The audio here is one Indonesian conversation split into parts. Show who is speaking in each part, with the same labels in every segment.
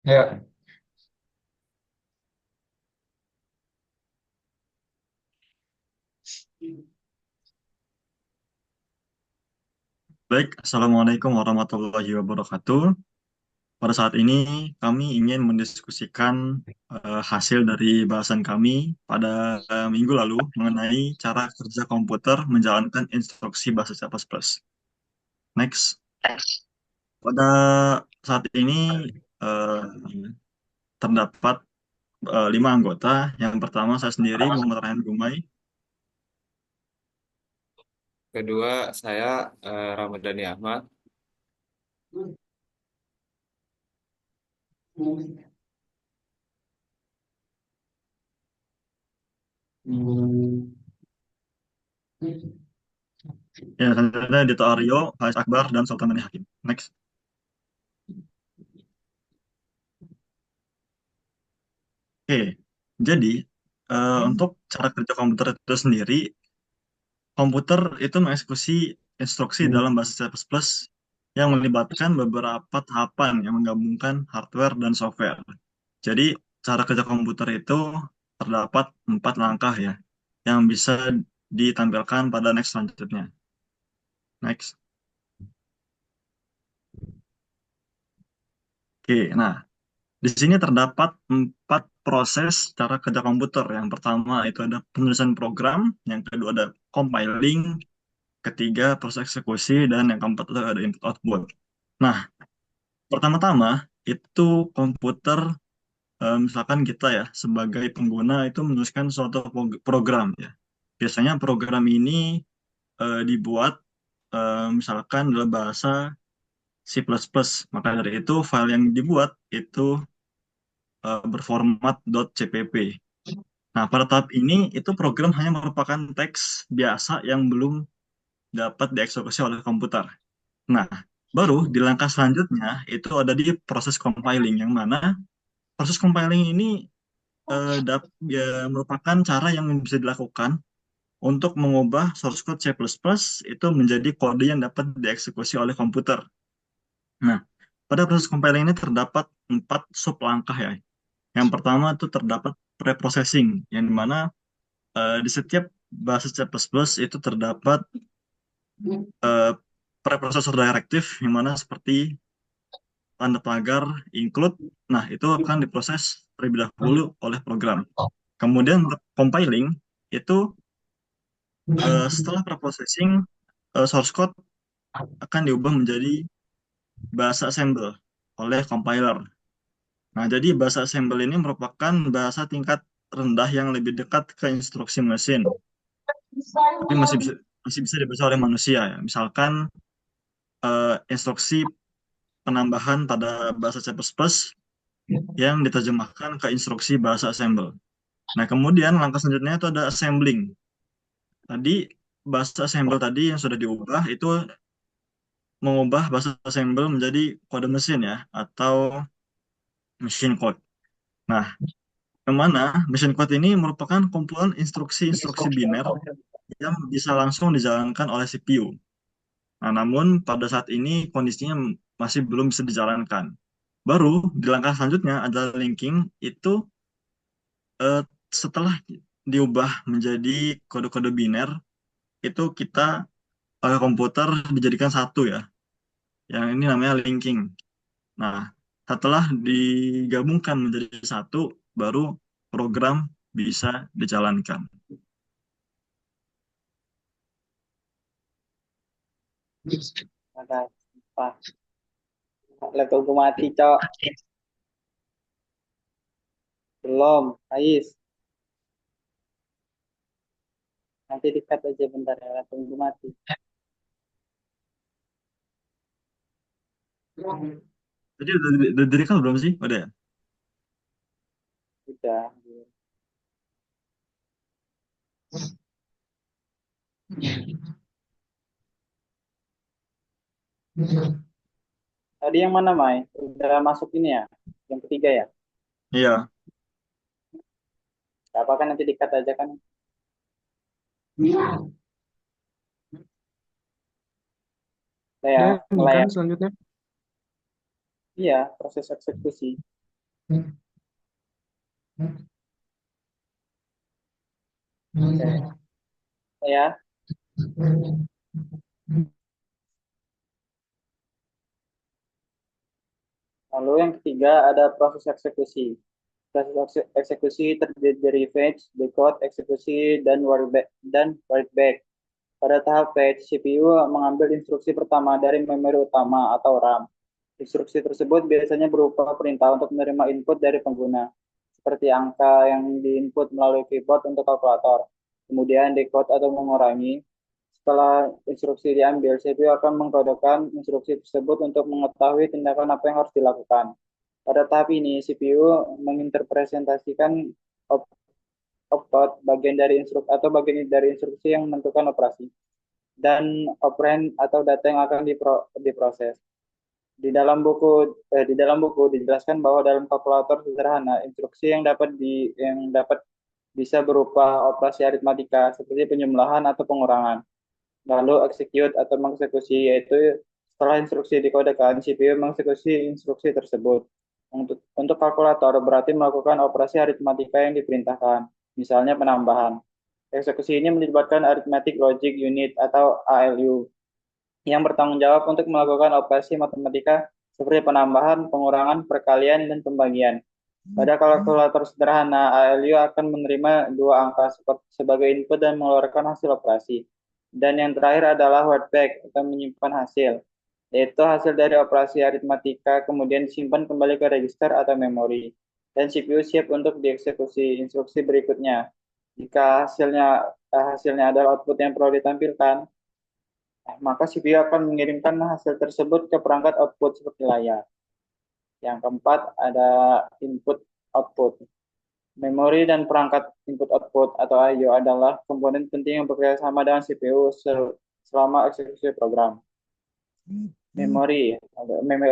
Speaker 1: Ya,
Speaker 2: Baik, Assalamualaikum warahmatullahi wabarakatuh. Pada saat ini kami ingin mendiskusikan hasil dari bahasan kami pada minggu lalu mengenai cara kerja komputer menjalankan instruksi bahasa C++. Next, pada saat ini eh, terdapat 5 anggota. Yang pertama saya sendiri, Muhammad Rayhan Gumai.
Speaker 1: kedua saya Ramadhani Ahmad.
Speaker 2: Ya, selanjutnya Dito Aryo, Faiz Akbar, dan Sultan Mani Hakim. Next. Oke, jadi untuk cara kerja komputer itu sendiri, komputer itu mengeksekusi instruksi dalam bahasa C++ yang melibatkan beberapa tahapan yang menggabungkan hardware dan software. Jadi, cara kerja komputer itu terdapat 4 langkah ya, yang bisa ditampilkan pada next selanjutnya. Next. Oke, nah, di sini terdapat 4 proses cara kerja komputer. Yang pertama itu ada penulisan program, yang kedua ada compiling, ketiga proses eksekusi, dan yang keempat itu ada input output. Nah, pertama-tama itu komputer, misalkan kita ya sebagai pengguna itu menuliskan suatu program ya. Biasanya program ini dibuat misalkan dalam bahasa C++. Maka dari itu file yang dibuat itu berformat .cpp. Nah, pada tahap ini itu program hanya merupakan teks biasa yang belum dapat dieksekusi oleh komputer. Nah, baru di langkah selanjutnya itu ada di proses compiling, yang mana proses compiling ini ya, merupakan cara yang bisa dilakukan untuk mengubah source code C++ itu menjadi kode yang dapat dieksekusi oleh komputer. Nah, pada proses compiling ini terdapat 4 sub langkah ya. Yang pertama itu terdapat preprocessing, yang dimana di setiap bahasa C++ itu terdapat eh, preprosesor direktif, yang mana seperti tanda pagar, include. Nah, itu akan diproses terlebih dahulu oleh program. Kemudian untuk compiling, itu setelah preprocessing, source code akan diubah menjadi bahasa assembly oleh compiler. Nah, jadi bahasa assembly ini merupakan bahasa tingkat rendah yang lebih dekat ke instruksi mesin, tapi masih bisa dibaca oleh manusia ya. Misalkan instruksi penambahan pada bahasa C++ yang diterjemahkan ke instruksi bahasa assembly. Nah, kemudian langkah selanjutnya itu ada assembling. Tadi bahasa assembly tadi yang sudah diubah itu mengubah bahasa assembly menjadi kode mesin ya, atau machine code. Nah, yang mana machine code ini merupakan kumpulan instruksi-instruksi biner yang bisa langsung dijalankan oleh CPU. Nah, namun pada saat ini kondisinya masih belum bisa dijalankan. Baru di langkah selanjutnya ada linking, itu eh, setelah diubah menjadi kode-kode biner, itu kita oleh komputer dijadikan satu ya. Yang ini namanya linking. Nah, setelah digabungkan menjadi satu, baru program bisa dijalankan.
Speaker 3: Ada apa? Laptopku mati, Cok. Belum, Ais. Nanti di-cut aja bentar ya, laptopku mati.
Speaker 2: Jadi udah direkam belum sih? Udah ya?
Speaker 3: Udah. Tadi yang mana, Mai? Udah masuk ini ya? Yang ketiga ya?
Speaker 2: Iya.
Speaker 3: Gak apa kan nanti di-cut aja kan? Udah ya,
Speaker 4: Udah nih
Speaker 3: mulai
Speaker 4: kan
Speaker 3: ya.
Speaker 4: selanjutnya.
Speaker 3: Iya, proses eksekusi. Oke. Ya. Lalu yang ketiga ada proses eksekusi. Proses eksekusi terdiri dari fetch, decode, eksekusi, dan write back. Pada tahap fetch, CPU mengambil instruksi pertama dari memori utama atau RAM. Instruksi tersebut biasanya berupa perintah untuk menerima input dari pengguna, seperti angka yang diinput melalui keyboard untuk kalkulator. Kemudian decode atau mengurangi. Setelah instruksi diambil, CPU akan mengkodekan instruksi tersebut untuk mengetahui tindakan apa yang harus dilakukan. Pada tahap ini, CPU menginterpretasikan opcode bagian dari instruksi yang menentukan operasi dan operand atau data yang akan diproses. Di dalam buku dijelaskan bahwa dalam kalkulator sederhana, instruksi yang dapat bisa berupa operasi aritmatika seperti penjumlahan atau pengurangan. Lalu execute atau mengeksekusi, yaitu setelah instruksi dikodekan, CPU mengeksekusi instruksi tersebut. Untuk kalkulator berarti melakukan operasi aritmatika yang diperintahkan, misalnya penambahan. Eksekusi ini melibatkan Arithmetic Logic Unit atau ALU yang bertanggung jawab untuk melakukan operasi matematika seperti penambahan, pengurangan, perkalian, dan pembagian. Pada kalkulator sederhana, ALU akan menerima dua angka sebagai input dan mengeluarkan hasil operasi. Dan yang terakhir adalah wordback atau menyimpan hasil, yaitu hasil dari operasi aritmatika kemudian disimpan kembali ke register atau memori. Dan CPU siap untuk dieksekusi instruksi berikutnya. Jika hasilnya adalah output yang perlu ditampilkan, maka CPU akan mengirimkan hasil tersebut ke perangkat output seperti layar. Yang keempat ada input output. Memori dan perangkat input output atau I/O adalah komponen penting yang bekerja sama dengan CPU selama eksekusi program. Memori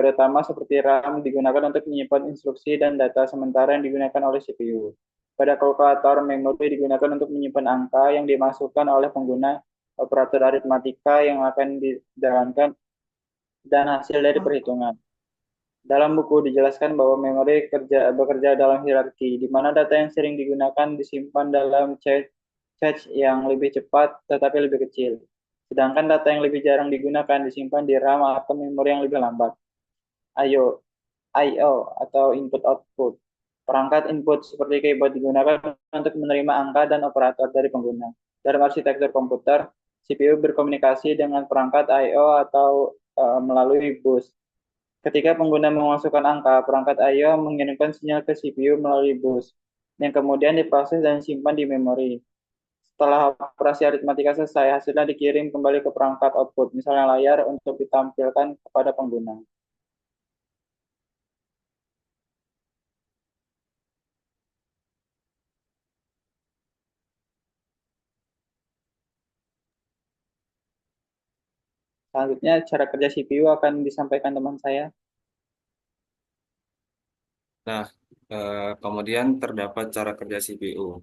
Speaker 3: utama seperti RAM digunakan untuk menyimpan instruksi dan data sementara yang digunakan oleh CPU. Pada kalkulator, memori digunakan untuk menyimpan angka yang dimasukkan oleh pengguna, operator aritmatika yang akan dijalankan, dan hasil dari perhitungan. Dalam buku dijelaskan bahwa memori bekerja dalam hierarki, di mana data yang sering digunakan disimpan dalam cache yang lebih cepat tetapi lebih kecil. Sedangkan data yang lebih jarang digunakan disimpan di RAM atau memori yang lebih lambat. I/O, I/O atau input output. Perangkat input seperti keyboard digunakan untuk menerima angka dan operator dari pengguna. Dalam arsitektur komputer, CPU berkomunikasi dengan perangkat I/O atau melalui bus. Ketika pengguna memasukkan angka, perangkat I/O mengirimkan sinyal ke CPU melalui bus, yang kemudian diproses dan disimpan di memori. Setelah operasi aritmatika selesai, hasilnya dikirim kembali ke perangkat output, misalnya layar, untuk ditampilkan kepada pengguna. Selanjutnya, cara kerja CPU akan disampaikan teman saya.
Speaker 1: Nah, kemudian terdapat cara kerja CPU,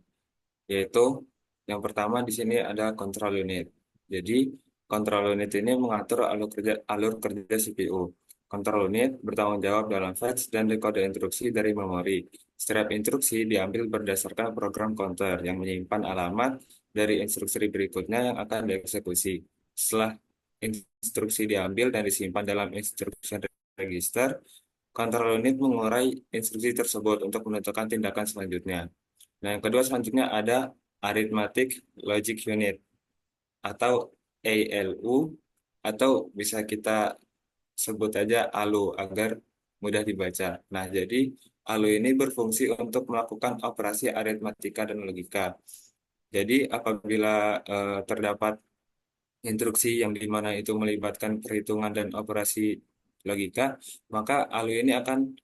Speaker 1: yaitu yang pertama di sini ada control unit. Jadi, control unit ini mengatur alur kerja CPU. Control unit bertanggung jawab dalam fetch dan decode instruksi dari memori. Setiap instruksi diambil berdasarkan program counter yang menyimpan alamat dari instruksi berikutnya yang akan dieksekusi. Setelah instruksi diambil dan disimpan dalam instruction register, control unit mengurai instruksi tersebut untuk menentukan tindakan selanjutnya. Nah, yang kedua selanjutnya ada Arithmetic Logic Unit atau ALU atau bisa kita sebut aja ALU agar mudah dibaca. Nah, jadi ALU ini berfungsi untuk melakukan operasi aritmatika dan logika. Jadi apabila terdapat instruksi yang di mana itu melibatkan perhitungan dan operasi logika, maka ALU ini akan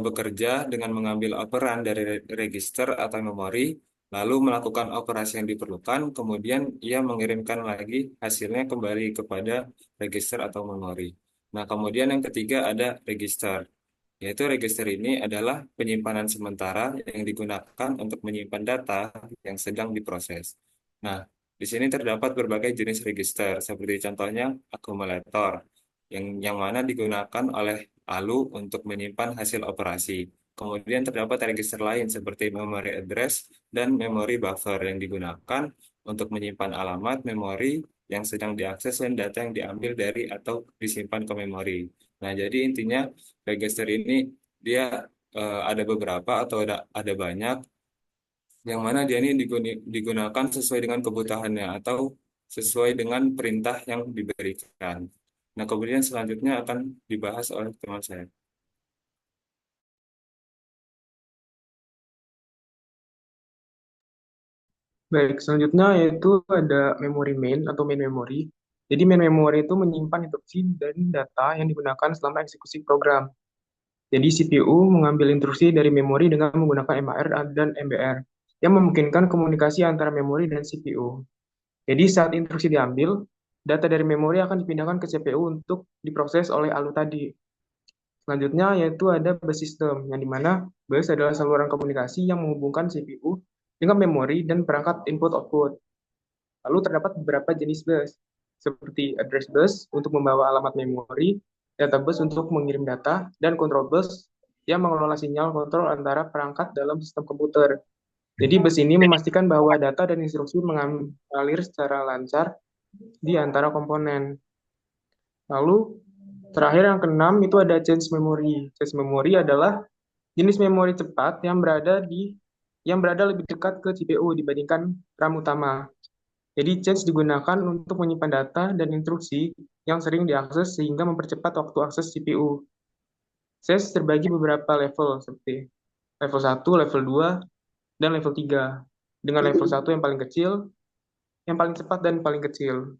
Speaker 1: bekerja dengan mengambil operan dari register atau memori, lalu melakukan operasi yang diperlukan, kemudian ia mengirimkan lagi hasilnya kembali kepada register atau memori. Nah, kemudian yang ketiga ada register, yaitu register ini adalah penyimpanan sementara yang digunakan untuk menyimpan data yang sedang diproses. Nah, di sini terdapat berbagai jenis register, seperti contohnya akumulator, yang mana digunakan oleh ALU untuk menyimpan hasil operasi. Kemudian terdapat register lain seperti memory address dan memory buffer yang digunakan untuk menyimpan alamat memori yang sedang diakses dan data yang diambil dari atau disimpan ke memori. Nah, jadi intinya register ini dia ada beberapa atau ada banyak yang mana dia ini digunakan sesuai dengan kebutuhannya atau sesuai dengan perintah yang diberikan. Nah, kemudian selanjutnya akan dibahas oleh teman saya.
Speaker 4: Baik, selanjutnya yaitu ada memori main atau main memory. Jadi main memory itu menyimpan instruksi dan data yang digunakan selama eksekusi program. Jadi CPU mengambil instruksi dari memori dengan menggunakan MAR dan MBR yang memungkinkan komunikasi antara memori dan CPU. Jadi saat instruksi diambil, data dari memori akan dipindahkan ke CPU untuk diproses oleh ALU tadi. Selanjutnya yaitu ada bus system, yang dimana bus adalah saluran komunikasi yang menghubungkan CPU dengan memori dan perangkat input-output. Lalu terdapat beberapa jenis bus, seperti address bus untuk membawa alamat memori, data bus untuk mengirim data, dan control bus yang mengelola sinyal kontrol antara perangkat dalam sistem komputer. Jadi bus ini memastikan bahwa data dan instruksi mengalir secara lancar di antara komponen. Lalu terakhir yang keenam itu ada change memory. Change memory adalah jenis memori cepat yang berada lebih dekat ke CPU dibandingkan RAM utama. Jadi change digunakan untuk menyimpan data dan instruksi yang sering diakses sehingga mempercepat waktu akses CPU. Change terbagi beberapa level seperti level 1, level 2, dan level 3. Dengan level 1 yang paling kecil, yang paling cepat dan paling kecil.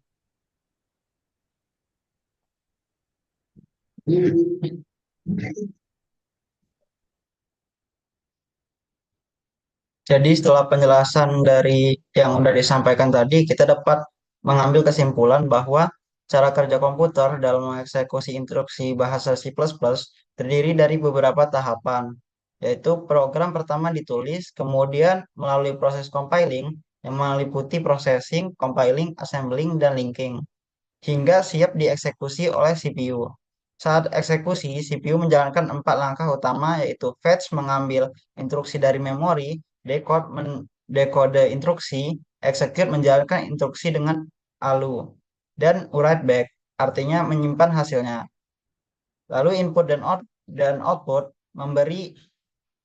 Speaker 5: Jadi setelah penjelasan dari yang sudah disampaikan tadi, kita dapat mengambil kesimpulan bahwa cara kerja komputer dalam mengeksekusi instruksi bahasa C++ terdiri dari beberapa tahapan, yaitu program pertama ditulis, kemudian melalui proses compiling yang meliputi processing, compiling, assembling, dan linking hingga siap dieksekusi oleh CPU. Saat eksekusi, CPU menjalankan 4 langkah utama yaitu fetch mengambil instruksi dari memori, dekode instruksi, execute menjalankan instruksi dengan ALU, dan write back artinya menyimpan hasilnya. Lalu input dan output memberi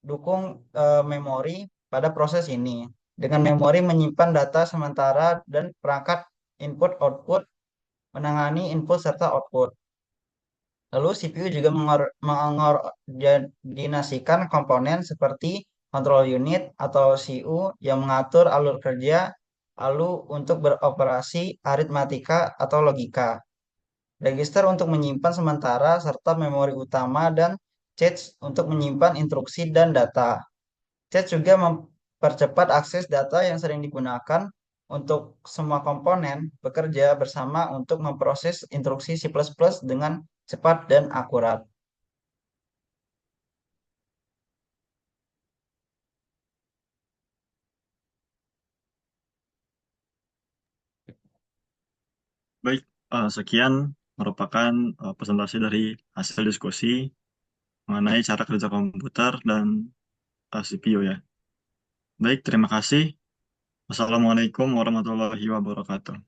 Speaker 5: dukung memori pada proses ini. Dengan memori menyimpan data sementara dan perangkat input output menangani input serta output. Lalu CPU juga mengordinasikan komponen seperti control unit atau CU yang mengatur alur kerja ALU untuk beroperasi aritmatika atau logika. Register untuk menyimpan sementara serta memori utama dan cache untuk menyimpan instruksi dan data. Cache juga mempercepat akses data yang sering digunakan untuk semua komponen bekerja bersama untuk memproses instruksi C++ dengan cepat dan akurat.
Speaker 2: Baik, sekian merupakan presentasi dari hasil diskusi mengenai cara kerja komputer dan CPU ya. Baik, terima kasih. Wassalamualaikum warahmatullahi wabarakatuh.